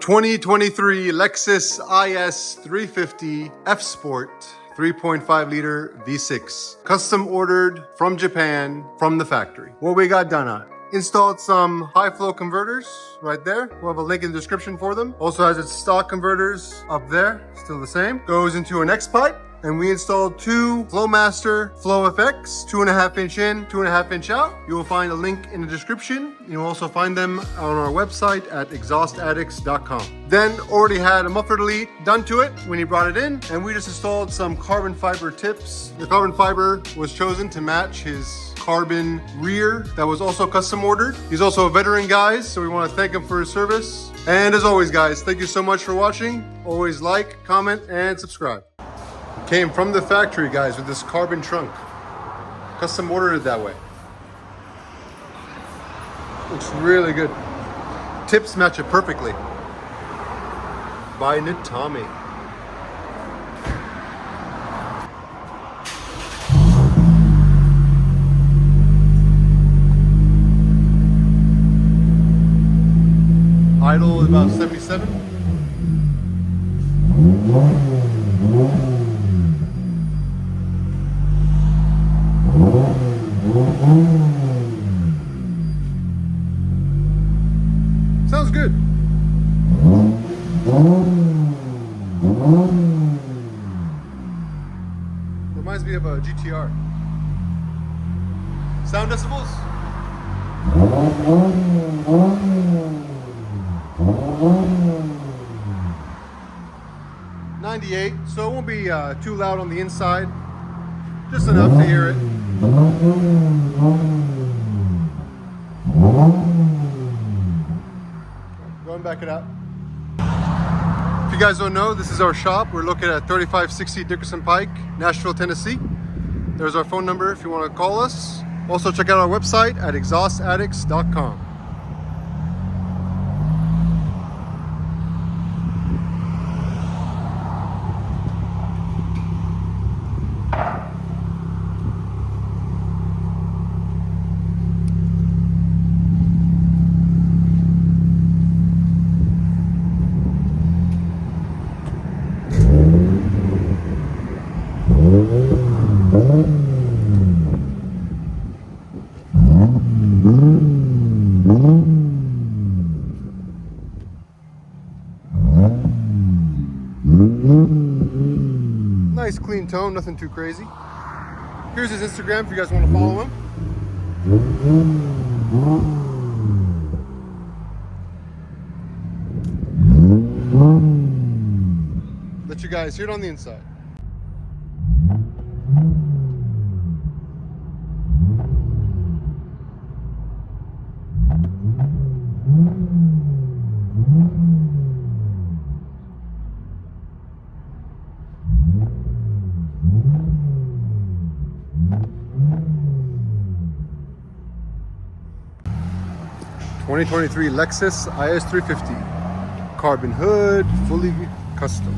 2023 Lexus IS 350 F Sport 3.5 liter V6. Custom ordered from Japan, from the factory. What we got done on it? Installed some high flow converters right there. We'll have a link in the description for them. Also has its stock converters up there, still the same. Goes into an X pipe. And we installed two Flowmaster Flow FX, 2.5 inch in, 2.5 inch out. You will find a link in the description. You'll also find them on our website at exhaustaddicts.com. Then already had a muffler delete done to it when he brought it in, and we just installed some carbon fiber tips. The carbon fiber was chosen to match his carbon rear that was also custom ordered. He's also a veteran, guys, so we want to thank him for his service. And as always, guys, thank you so much for watching. Always like, comment, and subscribe. Came from the factory, guys, with this carbon trunk. Custom ordered it that way. Looks really good. Tips match it perfectly. By Nitami. Idle is about 77. Sounds good. Reminds me of a GTR. Sound decibels? 98, so it won't be too loud on the inside. Just enough to hear it. Go and back it out. If you guys don't know, this is our shop. We're located at 3560 Dickerson Pike, Nashville, Tennessee. There's our phone number if you want to call us. Also check out our website at exhaustaddicts.com. Nice clean tone, nothing too crazy. Here's his Instagram if you guys want to follow him. Let you guys hear it on the inside. '23 Lexus IS 350. Carbon hood, fully custom.